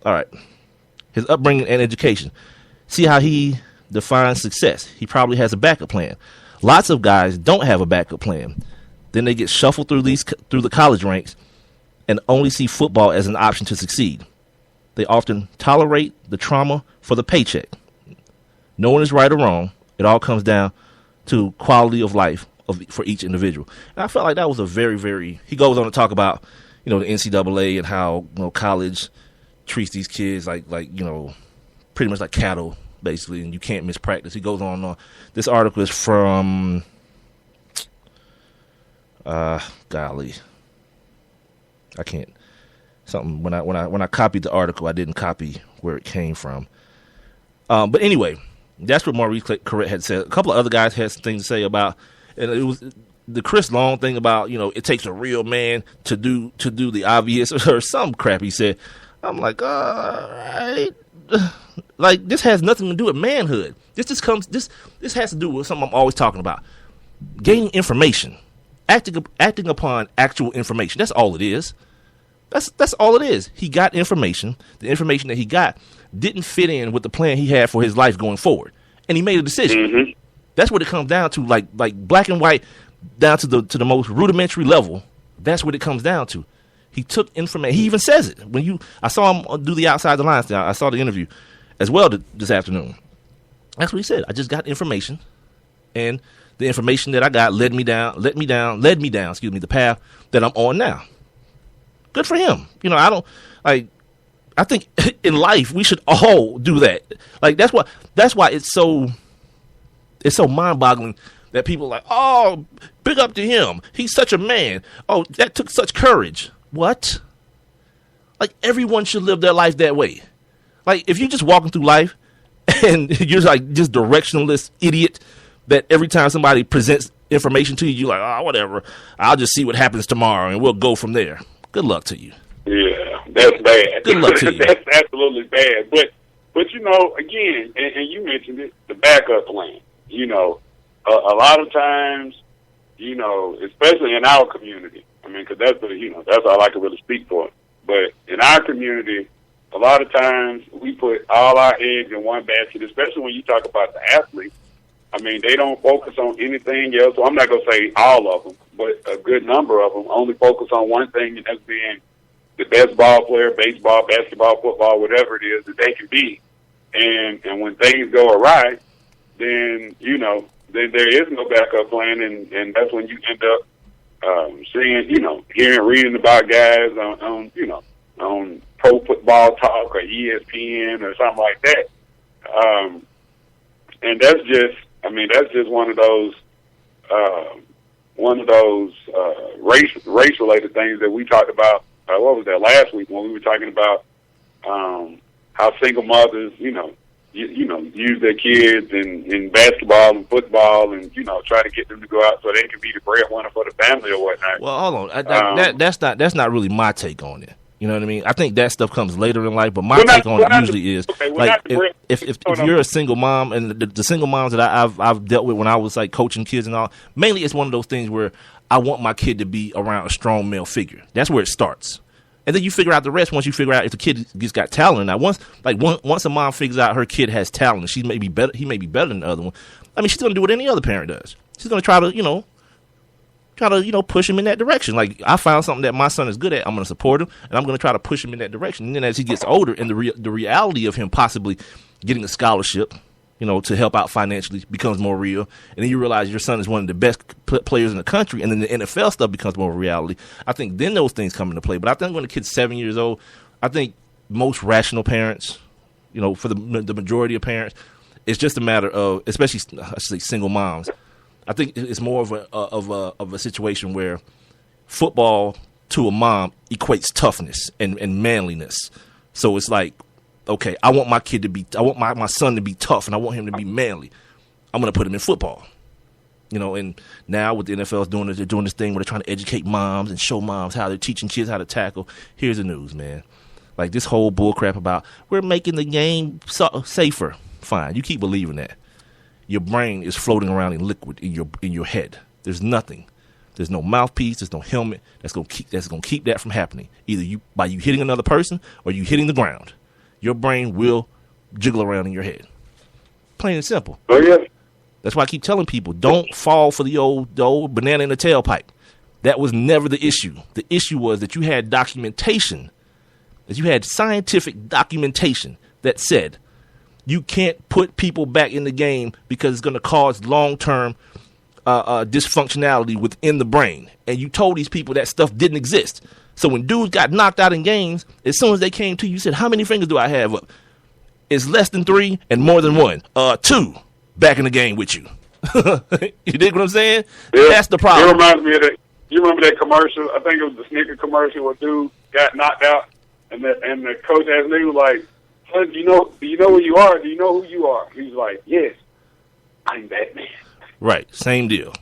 All right. His upbringing and education. See how he defines success. He probably has a backup plan. Lots of guys don't have a backup plan. Then they get shuffled through the college ranks and only see football as an option to succeed. They often tolerate the trauma for the paycheck. No one is right or wrong. It all comes down to quality of life for each individual. And I felt like that was a very, very. He goes on to talk about, the NCAA and how college treats these kids like pretty much like cattle, basically, and you can't miss practice. He goes on. This article is from, golly, I can't. Something when I copied the article, I didn't copy where it came from. But anyway, that's what Maurice Clarett had said. A couple of other guys had some things to say about, and it was the Chris Long thing about it takes a real man to do the obvious or some crap he said. I'm like, all right. Like, this has nothing to do with manhood. This has to do with something I'm always talking about. Gaining information. Acting upon actual information. That's all it is. That's all it is. He got information. The information that he got didn't fit in with the plan he had for his life going forward. And he made a decision. Mm-hmm. That's what it comes down to, like black and white, down to the most rudimentary level. That's what it comes down to. He took information. He even says it. I saw him do the outside the lines. I saw the interview as well this afternoon. That's what he said. I just got information, and the information that I got led me down, the path that I'm on now. Good for him. I think in life we should all do that. Like, that's why it's so mind-boggling that people are like, oh, big up to him. He's such a man. Oh, that took such courage. What? Like, everyone should live their life that way. Like, if you're just walking through life and you're like just directionless idiot that every time somebody presents information to you, you're like, oh, whatever. I'll just see what happens tomorrow and we'll go from there. Good luck to you. Yeah, that's bad. Good luck to you. That's absolutely bad. But again, and you mentioned it, the backup plan. A lot of times, especially in our community. I mean, because that's all I can really speak for. But in our community, a lot of times we put all our eggs in one basket, especially when you talk about the athletes. I mean, they don't focus on anything else. So I'm not going to say all of them, but a good number of them only focus on one thing, and that's being the best ball player, baseball, basketball, football, whatever it is that they can be. And when things go awry, then there is no backup plan, and that's when you end up reading about guys on Pro Football Talk or ESPN or something like that. And that's just one of those race related things that we talked about. What was that last week when we were talking about how single mothers, use their kids in basketball and football and, try to get them to go out so they can be the breadwinner for the family or whatnot. Well, hold on. That's not really my take on it. You know what I mean? I think that stuff comes later in life, but my take on it usually is if you're a single mom, and the single moms that I've dealt with when I was like coaching kids and all, mainly it's one of those things where I want my kid to be around a strong male figure. That's where it starts. And then you figure out the rest once you figure out if the kid just got talent. Now, once a mom figures out her kid has talent, and he may be better than the other one. I mean, she's going to do what any other parent does. She's going to try to push him in that direction. Like, I found something that my son is good at, I'm going to support him, and I'm going to try to push him in that direction. And then as he gets older, and the reality of him possibly getting a scholarship, to help out financially becomes more real. And then you realize your son is one of the best players in the country, and then the NFL stuff becomes more reality. I think then those things come into play. But I think when the kid's 7 years old, I think most rational parents, for the majority of parents, it's just a matter of, especially I should say single moms. I think it's more of a situation where football to a mom equates toughness and manliness. So it's like, okay, I want my son to be tough, and I want him to be manly. I'm going to put him in football. And now with the NFL they're doing this thing where they're trying to educate moms and show moms how they're teaching kids how to tackle. Here's the news, man. Like, this whole bull crap about we're making the game safer. Fine, you keep believing that. Your brain is floating around in liquid in your head. There's nothing. There's no mouthpiece. There's no helmet that's gonna keep that from happening. Either by you hitting another person or you hitting the ground. your brain will jiggle around in your head. Plain and simple. Oh, yeah. That's why I keep telling people, don't fall for the old banana in the tailpipe. That was never the issue. The issue was that you had documentation, that you had scientific documentation that said you can't put people back in the game because it's going to cause long-term dysfunctionality within the brain. And you told these people that stuff didn't exist. So when dudes got knocked out in games, as soon as they came to you, said, how many fingers do I have up? It's less than 3 and more than 1. 2. Back in the game with you. You dig what I'm saying? Yeah. That's the problem. It reminds me of that. You remember that commercial? I think it was the sneaker commercial where dude got knocked out, and the coach asked me, like, "Son, do you know who you are? Do you know who you are?" He's like, "Yes, I'm Batman." Right, same deal.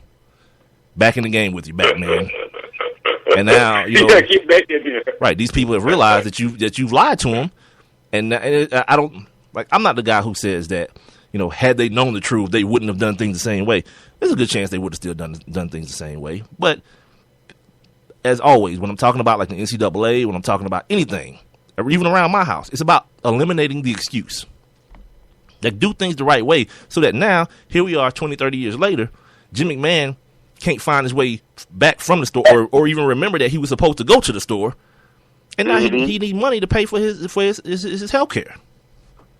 Back in the game with you, Batman. And now get back in here. Right, these people have realized that you've lied to them, and I don't like. I'm not the guy who says that. Had they known the truth, they wouldn't have done things the same way. There's a good chance they would have still done things the same way. But as always, when I'm talking about like the NCAA, when I'm talking about anything, or even around my house, it's about eliminating the excuse. Like, do things the right way so that now, here we are 20, 30 years later, Jim McMahon can't find his way back from the store or even remember that he was supposed to go to the store. And now he need money to pay for his health care.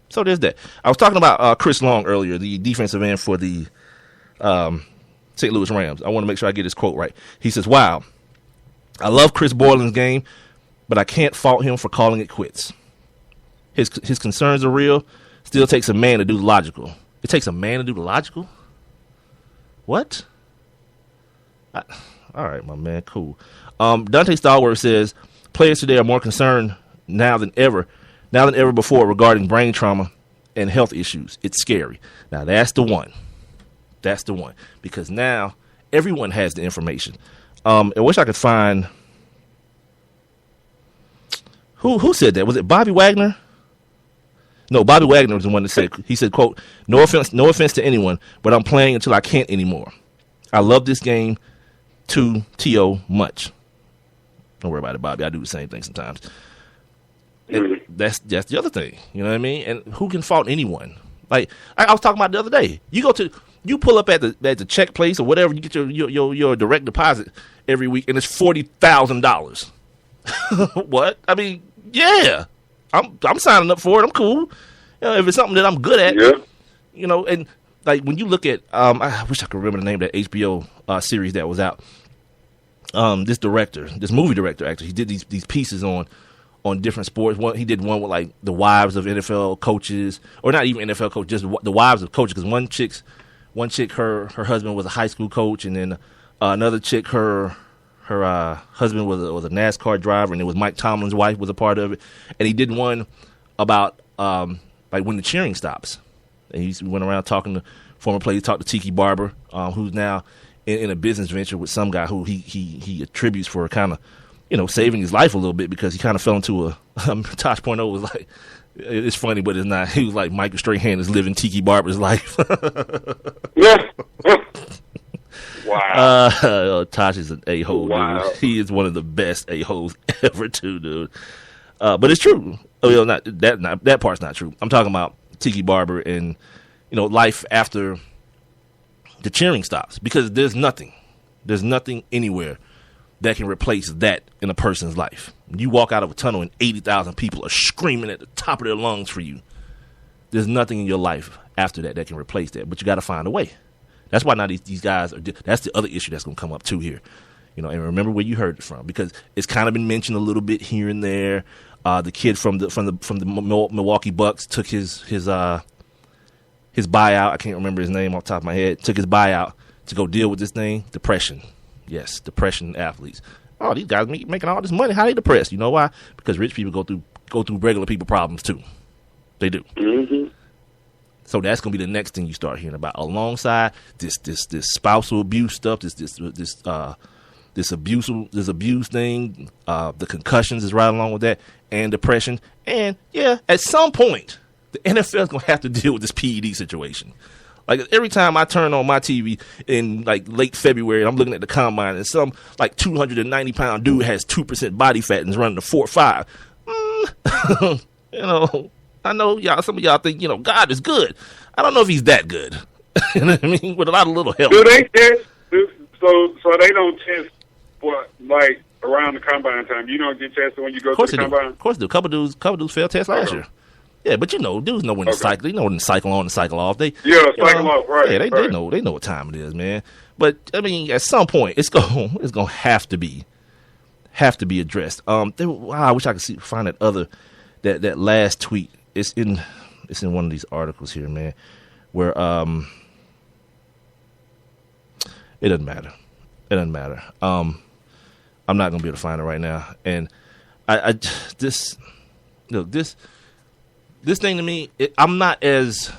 So there's that. I was talking about Chris Long earlier, the defensive end for the St. Louis Rams. I want to make sure I get his quote right. He says, "Wow, I love Chris Borland's game, but I can't fault him for calling it quits. His concerns are real. Still takes a man to do the logical." It takes a man to do the logical? What? All right, my man, cool. Dante Stallworth says, "Players today are more concerned now than ever before regarding brain trauma and health issues. It's scary." Now, that's the one. That's the one. Because now everyone has the information. I wish I could find who said that. Was it Bobby Wagner? No, Bobby Wagner was the one that said, he said, quote, no offense to anyone, but I'm playing until I can't anymore. I love this game too, T.O. much. Don't worry about it, Bobby. I do the same thing sometimes. And that's the other thing, you know what I mean? And who can fault anyone? Like I was talking about the other day. You pull up at the check place or whatever, you get your direct deposit every week, and it's $40,000. What? I mean, yeah, I'm signing up for it. I'm cool. If it's something that I'm good at, yeah. And like when you look at, I wish I could remember the name of that HBO series that was out. This movie director, actually, he did these pieces on different sports. He did one with like the wives of NFL coaches, or not even NFL coaches, just the wives of coaches. Because one chick, her husband was a high school coach, and then another chick, her husband was a NASCAR driver, and it was Mike Tomlin's wife was a part of it. And he did one about like when the cheering stops. And he went around talking to former players. Talked to Tiki Barber, who's now in a business venture with some guy who he attributes for kind of, saving his life a little bit, because he kind of fell into a Tosh Point was like, it's funny, but it's not. He was like, Michael Strahan is living Tiki Barber's life. Yeah. Wow. Tosh is an a-hole, wow. Dude. He is one of the best a-holes ever, too, dude. But it's true. Not that part's not true. I'm talking about Tiki Barber and, life after the cheering stops, because there's nothing anywhere that can replace that in a person's life. You walk out of a tunnel and 80,000 people are screaming at the top of their lungs for you. There's nothing in your life after that can replace that, but you got to find a way. That's why now these guys that's the other issue that's going to come up too here. And remember where you heard it from, because it's kind of been mentioned a little bit here and there. The kid from the Milwaukee Bucks took his buyout. I can't remember his name off the top of my head. Took his buyout to go deal with this thing. Depression. Yes, depression athletes. Oh, these guys making all this money. How they depressed? You know why? Because rich people go through regular people problems too. They do. Mm-hmm. So that's gonna be the next thing you start hearing about, alongside this spousal abuse stuff. This abuse thing. The concussions is right along with that, and depression. And yeah, at some point, the NFL is gonna have to deal with this PED situation. Like every time I turn on my TV in like late February, I'm looking at the combine, and some like 290-pound dude has 2% body fat and is running a 4.5. I know y'all. Some of y'all think God is good. I don't know if He's that good. You know what I mean? With a lot of little help. Do they test? So they don't test like around the combine time. You don't get tested when you go to the combine. Of course, they do. Couple dudes failed tests last year. Yeah, but dudes know when to cycle. They know when to cycle on and cycle off. Cycle off, right? Yeah, they know what time it is, man. But I mean, at some point, it's gonna have to be addressed. I wish I could find that last tweet. It's in one of these articles here, man, where it doesn't matter. It doesn't matter. I'm not gonna be able to find it right now, and this thing to me, I'm not as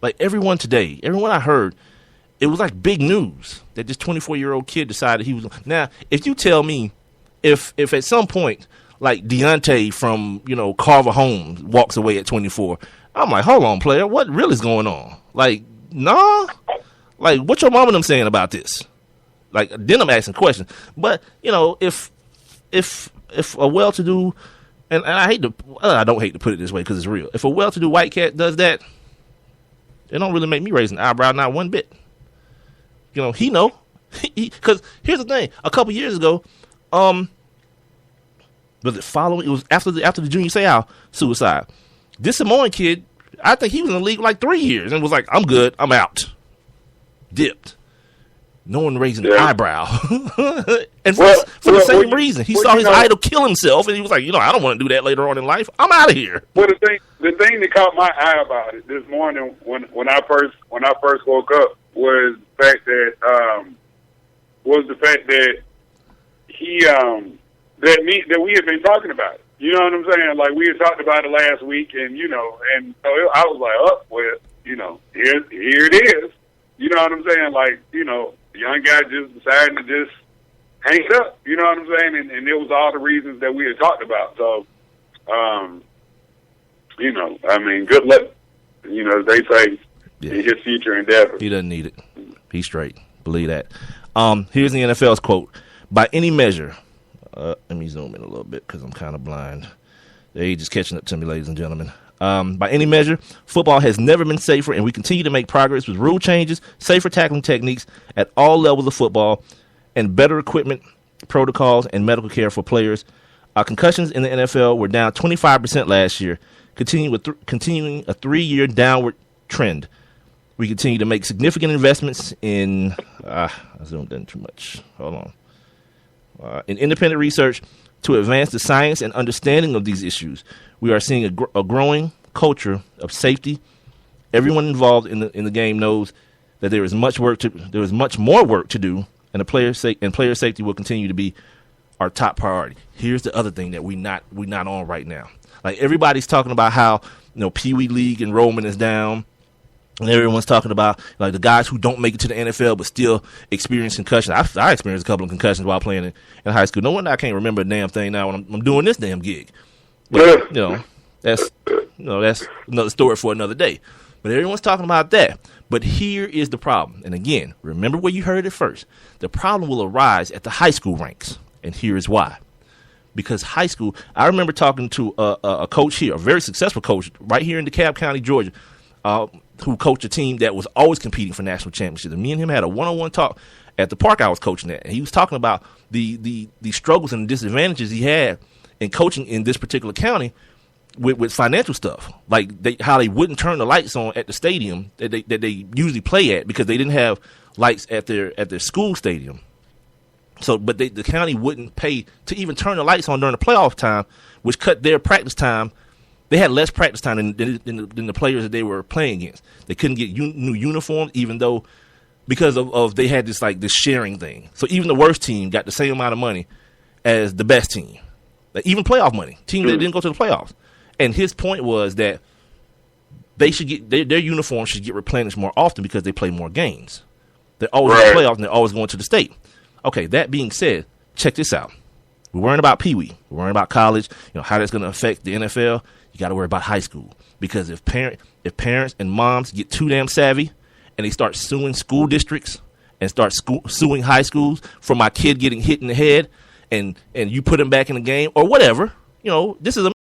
like everyone I heard, it was like big news that this 24-year-old kid decided he was. Now, if you tell me, if at some point like Deontay from Carver Holmes walks away at 24, I'm like, hold on, player, what really is going on? Like, nah, like what your mama and them saying about this? Like, then I'm asking questions. But if a well-to-do, and I don't hate to put it this way because it's real. If a well-to-do white cat does that, it don't really make me raise an eyebrow, not one bit. He know. Because here's the thing. A couple years ago, was it following? It was after the Junior Seau suicide. This Samoan kid, I think he was in the league like 3 years and was like, I'm good, I'm out. Dipped. No one raising an eyebrow. And for the same reason. He saw his idol kill himself, and he was like, I don't want to do that later on in life. I'm out of here. Well, the thing that caught my eye about it this morning when I first woke up was the fact that he that we had been talking about it. You know what I'm saying? Like, we had talked about it last week, and and so I was like, here it is. You know what I'm saying? Like, the young guy just decided to just hang it up. You know what I'm saying? And it was all the reasons that we had talked about. So, I mean, good luck, as they say, in his future endeavors. He doesn't need it. He's straight. Believe that. Here's the NFL's quote. By any measure, let me zoom in a little bit because I'm kind of blind. The age is catching up to me, ladies and gentlemen. By any measure, football has never been safer, and we continue to make progress with rule changes, safer tackling techniques at all levels of football, and better equipment, protocols, and medical care for players. Concussions in the NFL were down 25% last year, continuing a 3-year downward trend. We continue to make significant investments in I zoomed in too much. Hold on. In independent research to advance the science and understanding of these issues. We are seeing a growing culture of safety. Everyone involved in the game knows that there is much more work to do, and player safety will continue to be our top priority. Here's the other thing that we not on right now. Like, everybody's talking about how Pee Wee League enrollment is down, and everyone's talking about like the guys who don't make it to the NFL but still experience concussions. I experienced a couple of concussions while playing in high school. No wonder I can't remember a damn thing now when I'm doing this damn gig. But, that's another story for another day. But everyone's talking about that. But here is the problem. And again, remember where you heard it first. The problem will arise at the high school ranks. And here is why. Because high school, I remember talking to a coach here, a very successful coach right here in DeKalb County, Georgia, who coached a team that was always competing for national championships. And me and him had a one-on-one talk at the park I was coaching at. And he was talking about the struggles and disadvantages he had in coaching in this particular county with financial stuff, like how they wouldn't turn the lights on at the stadium that they usually play at because they didn't have lights at their school stadium. So, but the county wouldn't pay to even turn the lights on during the playoff time, which cut their practice time. They had less practice time than the players that they were playing against. They couldn't get new uniforms, even though because of they had this sharing thing. So even the worst team got the same amount of money as the best team. Like, even playoff money, team that didn't go to the playoffs. And his point was that they should get their uniforms should get replenished more often because they play more games. They're always in the playoffs and they're always going to the state. Okay, that being said, check this out. We're worrying about Pee Wee. We're worrying about college. How that's going to affect the NFL. You got to worry about high school because if parents and moms get too damn savvy and they start suing school districts and start suing high schools for my kid getting hit in the head, and you put him back in the game or whatever. This is